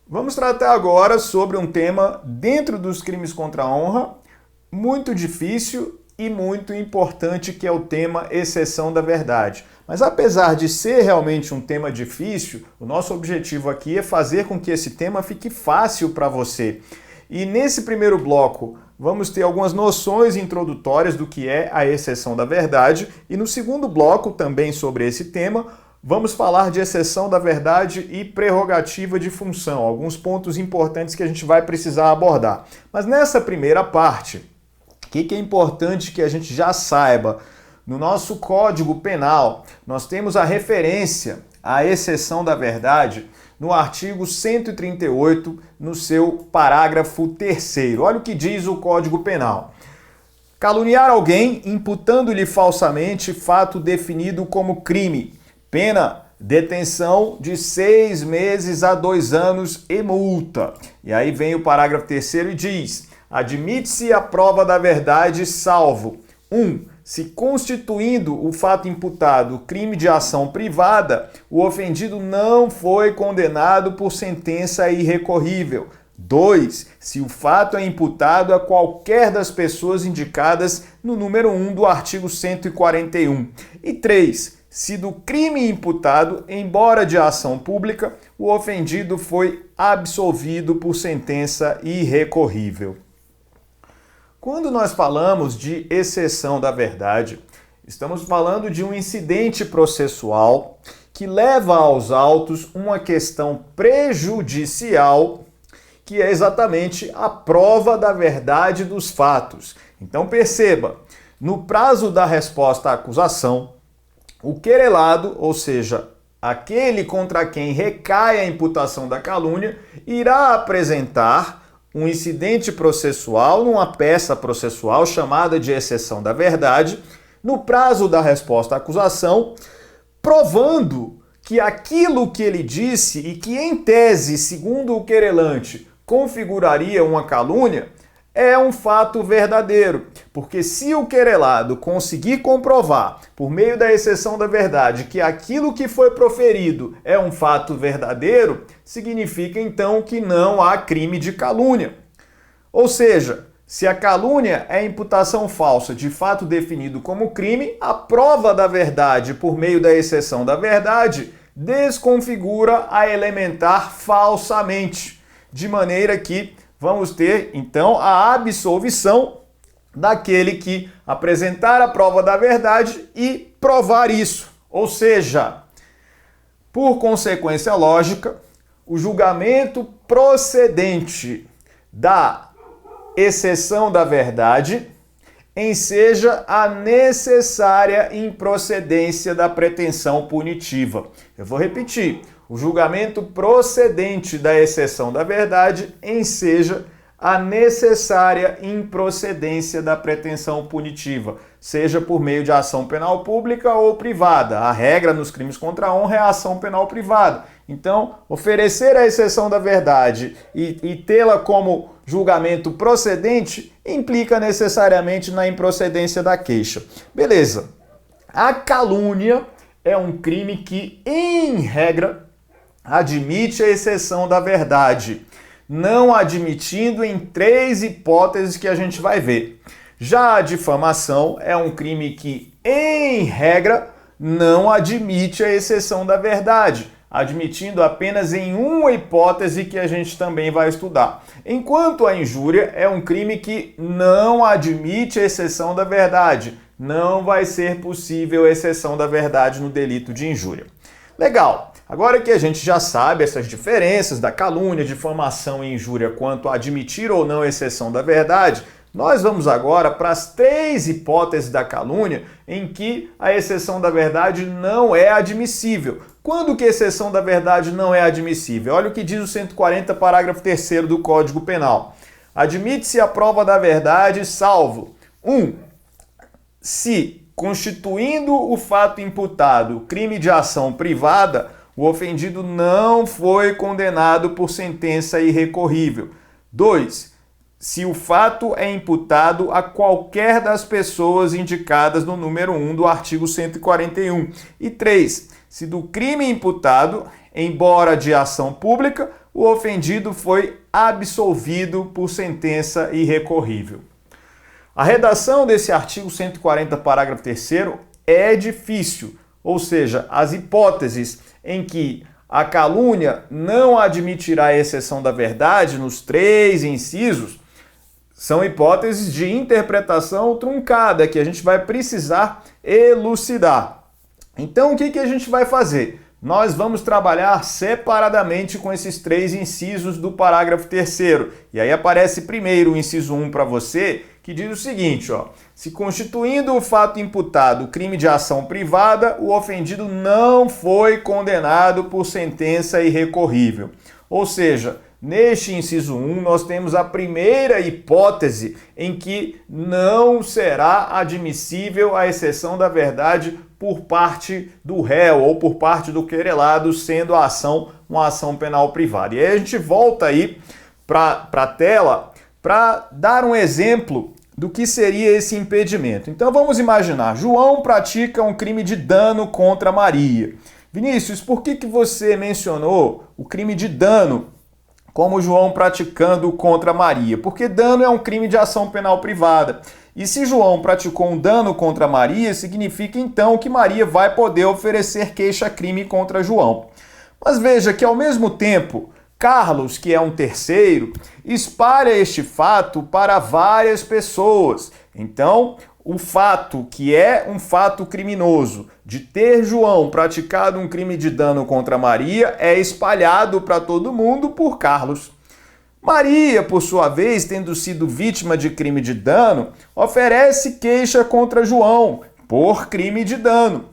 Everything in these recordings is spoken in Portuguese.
Vamos tratar agora sobre um tema dentro dos crimes contra a honra, muito difícil e muito importante, que é o tema exceção da verdade. Mas apesar de ser realmente um tema difícil, o nosso objetivo aqui é fazer com que esse tema fique fácil para você. E nesse primeiro bloco, vamos ter algumas noções introdutórias do que é a exceção da verdade, e no segundo bloco, também sobre esse tema, vamos falar de exceção da verdade e prerrogativa de função, alguns pontos importantes que a gente vai precisar abordar. Mas nessa primeira parte, o que é importante que a gente já saiba? No nosso Código Penal, nós temos a referência à exceção da verdade no artigo 138, no seu parágrafo 3º. Olha o que diz o Código Penal. Caluniar alguém imputando-lhe falsamente fato definido como crime. Pena, detenção de 6 meses a 2 anos e multa. E aí vem o parágrafo 3º e diz: admite-se a prova da verdade salvo 1. Se constituindo o fato imputado crime de ação privada, o ofendido não foi condenado por sentença irrecorrível. 2. Se o fato é imputado a qualquer das pessoas indicadas no número 1 do artigo 141. E 3. Se do crime imputado, embora de ação pública, o ofendido foi absolvido por sentença irrecorrível. Quando nós falamos de exceção da verdade, estamos falando de um incidente processual que leva aos autos uma questão prejudicial, que é exatamente a prova da verdade dos fatos. Então perceba, no prazo da resposta à acusação, o querelado, ou seja, aquele contra quem recai a imputação da calúnia, irá apresentar um incidente processual numa peça processual chamada de exceção da verdade, no prazo da resposta à acusação, provando que aquilo que ele disse e que, em tese, segundo o querelante, configuraria uma calúnia, é um fato verdadeiro, porque se o querelado conseguir comprovar, por meio da exceção da verdade, que aquilo que foi proferido é um fato verdadeiro, significa então que não há crime de calúnia. Ou seja, se a calúnia é imputação falsa de fato definido como crime, a prova da verdade por meio da exceção da verdade desconfigura a elementar falsamente, de maneira que vamos ter, então, a absolvição daquele que apresentar a prova da verdade e provar isso. Ou seja, por consequência lógica, o julgamento procedente da exceção da verdade enseja a necessária improcedência da pretensão punitiva. Eu vou repetir. O julgamento procedente da exceção da verdade enseja a necessária improcedência da pretensão punitiva, seja por meio de ação penal pública ou privada. A regra nos crimes contra a honra é a ação penal privada. Então, oferecer a exceção da verdade e tê-la como julgamento procedente implica necessariamente na improcedência da queixa. Beleza. A calúnia é um crime que, em regra, admite a exceção da verdade, não admitindo em 3 hipóteses que a gente vai ver. Já a difamação é um crime que, em regra, não admite a exceção da verdade, admitindo apenas em uma hipótese que a gente também vai estudar. Enquanto a injúria é um crime que não admite a exceção da verdade, não vai ser possível a exceção da verdade no delito de injúria. Legal! Agora que a gente já sabe essas diferenças da calúnia, difamação e injúria quanto a admitir ou não a exceção da verdade, nós vamos agora para as 3 hipóteses da calúnia em que a exceção da verdade não é admissível. Quando que a exceção da verdade não é admissível? Olha o que diz o 140, parágrafo 3º do Código Penal. Admite-se a prova da verdade salvo 1. Se, constituindo o fato imputado crime de ação privada, o ofendido não foi condenado por sentença irrecorrível. 2. Se o fato é imputado a qualquer das pessoas indicadas no número 1 do artigo 141. E 3. Se do crime imputado, embora de ação pública, o ofendido foi absolvido por sentença irrecorrível. A redação desse artigo 140, parágrafo 3º, é difícil, ou seja, as hipóteses em que a calúnia não admitirá a exceção da verdade nos 3 incisos são hipóteses de interpretação truncada que a gente vai precisar elucidar. Então, o que a gente vai fazer? Nós vamos trabalhar separadamente com esses 3 incisos do parágrafo 3º. E aí aparece primeiro o inciso 1 para você, que diz o seguinte, ó: se constituindo o fato imputado crime de ação privada, o ofendido não foi condenado por sentença irrecorrível. Ou seja, neste inciso 1, nós temos a primeira hipótese em que não será admissível a exceção da verdade por parte do réu ou por parte do querelado, sendo a ação uma ação penal privada. E aí a gente volta aí para a tela para dar um exemplo do que seria esse impedimento. Então vamos imaginar, João pratica um crime de dano contra Maria. Vinícius, por que você mencionou o crime de dano como João praticando contra Maria? Porque dano é um crime de ação penal privada. E se João praticou um dano contra Maria, significa então que Maria vai poder oferecer queixa-crime contra João. Mas veja que ao mesmo tempo, Carlos, que é um terceiro, espalha este fato para várias pessoas. Então, o fato que é um fato criminoso de ter João praticado um crime de dano contra Maria é espalhado para todo mundo por Carlos. Maria, por sua vez, tendo sido vítima de crime de dano, oferece queixa contra João por crime de dano.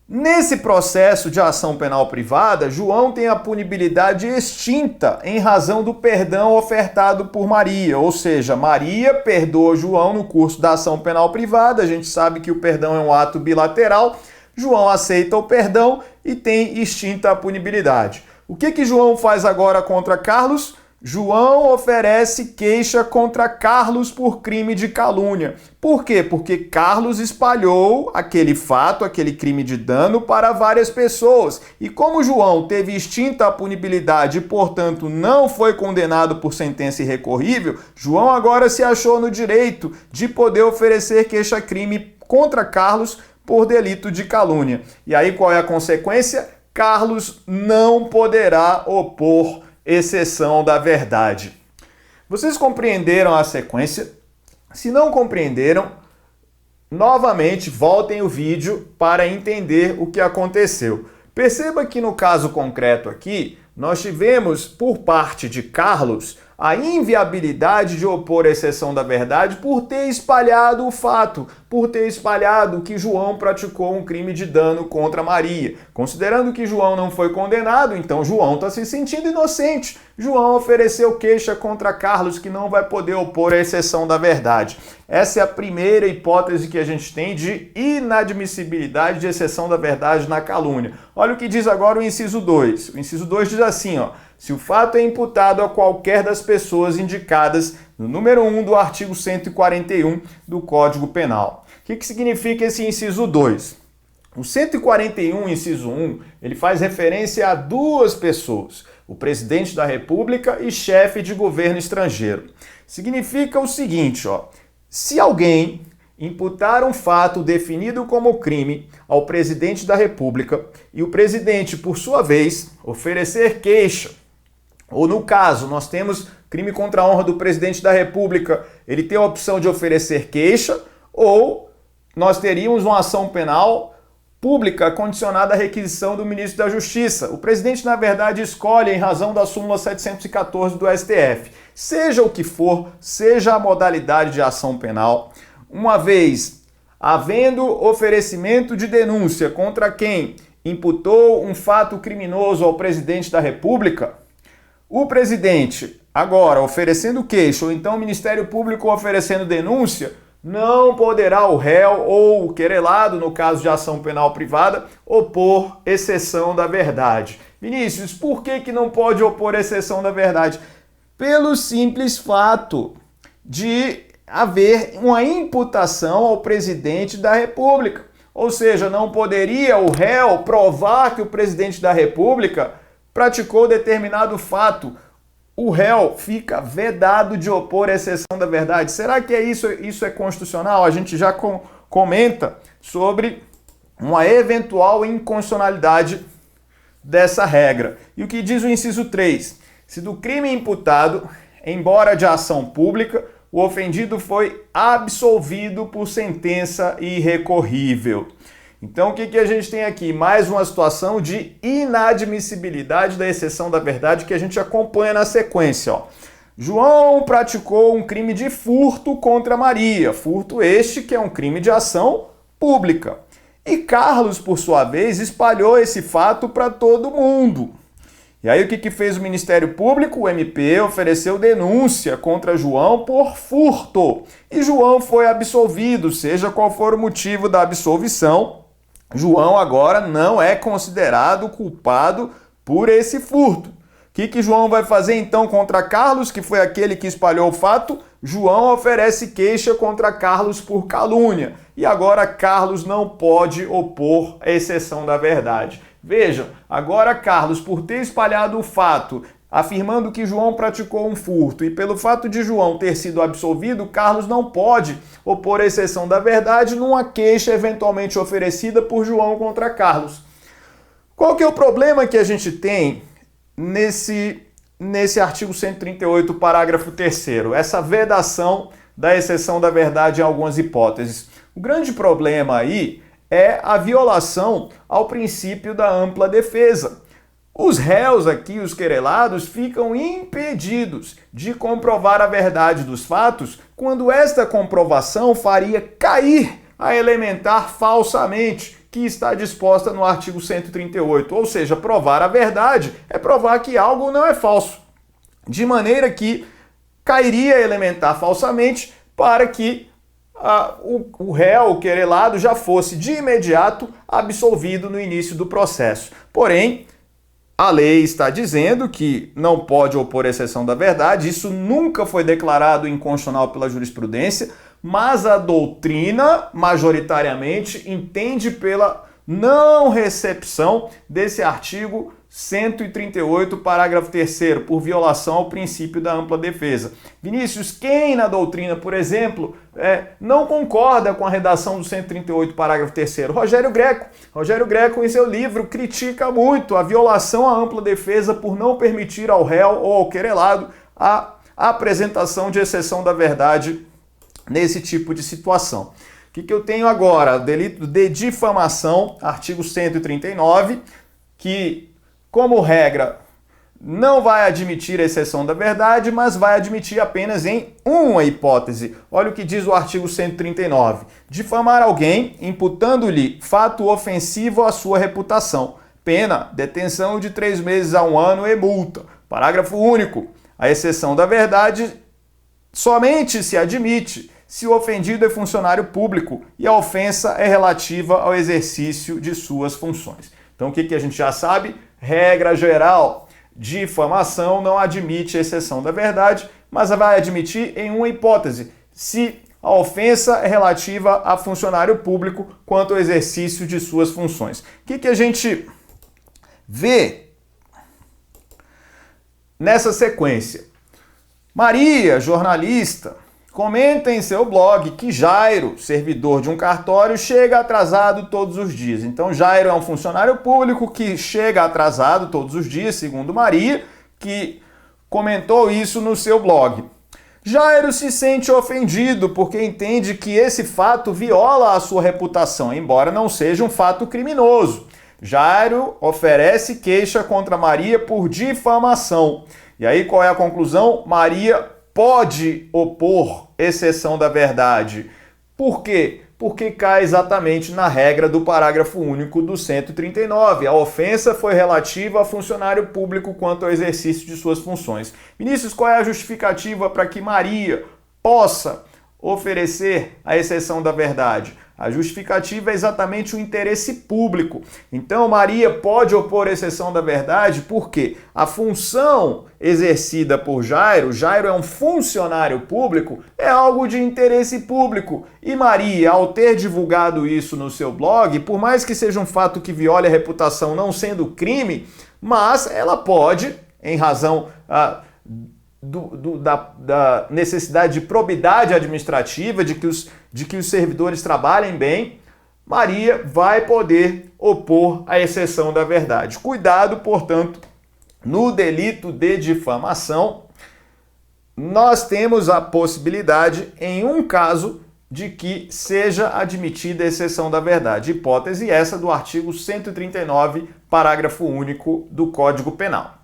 Nesse processo de ação penal privada, João tem a punibilidade extinta em razão do perdão ofertado por Maria, ou seja, Maria perdoa João no curso da ação penal privada. A gente sabe que o perdão é um ato bilateral. João aceita o perdão e tem extinta a punibilidade. O que João faz agora contra Carlos? João oferece queixa contra Carlos por crime de calúnia. Por quê? Porque Carlos espalhou aquele fato, aquele crime de dano para várias pessoas. E como João teve extinta a punibilidade e, portanto, não foi condenado por sentença irrecorrível, João agora se achou no direito de poder oferecer queixa-crime contra Carlos por delito de calúnia. E aí qual é a consequência? Carlos não poderá opor exceção da verdade. Vocês compreenderam a sequência? Se não compreenderam, novamente voltem o vídeo para entender o que aconteceu. Perceba que no caso concreto aqui, nós tivemos por parte de Carlos a inviabilidade de opor a exceção da verdade por ter espalhado o fato, por ter espalhado que João praticou um crime de dano contra Maria. Considerando que João não foi condenado, então João está se sentindo inocente. João ofereceu queixa contra Carlos, que não vai poder opor a exceção da verdade. Essa é a primeira hipótese que a gente tem de inadmissibilidade de exceção da verdade na calúnia. Olha o que diz agora o inciso 2. O inciso 2 diz assim, ó: se o fato é imputado a qualquer das pessoas indicadas no número 1 do artigo 141 do Código Penal. O que significa esse inciso 2? O 141, inciso 1, ele faz referência a 2 pessoas, o presidente da República e chefe de governo estrangeiro. Significa o seguinte, ó: se alguém imputar um fato definido como crime ao presidente da República e o presidente, por sua vez, oferecer queixa, ou no caso, nós temos crime contra a honra do presidente da República, ele tem a opção de oferecer queixa, ou nós teríamos uma ação penal pública condicionada à requisição do ministro da Justiça. O presidente, na verdade, escolhe em razão da súmula 714 do STF. Seja o que for, seja a modalidade de ação penal, uma vez havendo oferecimento de denúncia contra quem imputou um fato criminoso ao presidente da República, o presidente, agora oferecendo queixa, ou então o Ministério Público oferecendo denúncia, não poderá o réu ou o querelado, no caso de ação penal privada, opor exceção da verdade. Vinícius, por que não pode opor exceção da verdade? Pelo simples fato de haver uma imputação ao presidente da República. Ou seja, não poderia o réu provar que o presidente da República praticou determinado fato, o réu fica vedado de opor a exceção da verdade. Será que isso é constitucional? A gente já comenta sobre uma eventual inconstitucionalidade dessa regra. E o que diz o inciso 3? Se do crime imputado, embora de ação pública, o ofendido foi absolvido por sentença irrecorrível. Então, o que a gente tem aqui? Mais uma situação de inadmissibilidade da exceção da verdade que a gente acompanha na sequência. Ó. João praticou um crime de furto contra Maria. Furto este que é um crime de ação pública. E Carlos, por sua vez, espalhou esse fato para todo mundo. E aí o que fez o Ministério Público? O MP ofereceu denúncia contra João por furto. E João foi absolvido, seja qual for o motivo da absolvição. João agora não é considerado culpado por esse furto. O que João vai fazer então contra Carlos, que foi aquele que espalhou o fato? João oferece queixa contra Carlos por calúnia. E agora Carlos não pode opor a exceção da verdade. Vejam, agora Carlos, por ter espalhado o fato, afirmando que João praticou um furto, e pelo fato de João ter sido absolvido, Carlos não pode opor a exceção da verdade numa queixa eventualmente oferecida por João contra Carlos. Qual que é o problema que a gente tem nesse artigo 138, parágrafo 3º? Essa vedação da exceção da verdade em algumas hipóteses. O grande problema aí é a violação ao princípio da ampla defesa. Os réus aqui, os querelados, ficam impedidos de comprovar a verdade dos fatos quando esta comprovação faria cair a elementar falsamente que está disposta no artigo 138. Ou seja, provar a verdade é provar que algo não é falso. De maneira que cairia elementar falsamente para que o réu, o querelado, já fosse de imediato absolvido no início do processo. Porém, a lei está dizendo que não pode opor exceção da verdade, isso nunca foi declarado inconstitucional pela jurisprudência, mas a doutrina, majoritariamente, entende pela não recepção desse artigo 138, parágrafo 3º, por violação ao princípio da ampla defesa. Vinícius, quem na doutrina, por exemplo, não concorda com a redação do 138, parágrafo 3º? Rogério Greco. Rogério Greco, em seu livro, critica muito a violação à ampla defesa por não permitir ao réu ou ao querelado a apresentação de exceção da verdade nesse tipo de situação. O que eu tenho agora? Delito de difamação, artigo 139, que, como regra, não vai admitir a exceção da verdade, mas vai admitir apenas em uma hipótese. Olha o que diz o artigo 139. Difamar alguém, imputando-lhe fato ofensivo à sua reputação. Pena, detenção de 3 meses a 1 ano e multa. Parágrafo único. A exceção da verdade somente se admite se o ofendido é funcionário público e a ofensa é relativa ao exercício de suas funções. Então, o que a gente já sabe? Regra geral, difamação não admite exceção da verdade, mas vai admitir em uma hipótese, se a ofensa é relativa a funcionário público quanto ao exercício de suas funções. O que a gente vê nessa sequência? Maria, jornalista, comenta em seu blog que Jairo, servidor de um cartório, chega atrasado todos os dias. Então, Jairo é um funcionário público que chega atrasado todos os dias, segundo Maria, que comentou isso no seu blog. Jairo se sente ofendido porque entende que esse fato viola a sua reputação, embora não seja um fato criminoso. Jairo oferece queixa contra Maria por difamação. E aí, qual é a conclusão? Maria pode opor exceção da verdade. Por quê? Porque cai exatamente na regra do parágrafo único do 139. A ofensa foi relativa a funcionário público quanto ao exercício de suas funções. Vinícius, qual é a justificativa para que Maria possa oferecer a exceção da verdade? A justificativa é exatamente o interesse público. Então, Maria pode opor exceção da verdade porque a função exercida por Jairo é um funcionário público, é algo de interesse público. E Maria, ao ter divulgado isso no seu blog, por mais que seja um fato que viole a reputação não sendo crime, mas ela pode, em razão da necessidade de probidade administrativa, de que os servidores trabalhem bem, Maria vai poder opor a exceção da verdade. Cuidado, portanto, no delito de difamação, nós temos a possibilidade, em um caso, de que seja admitida a exceção da verdade. Hipótese essa do artigo 139, parágrafo único do Código Penal.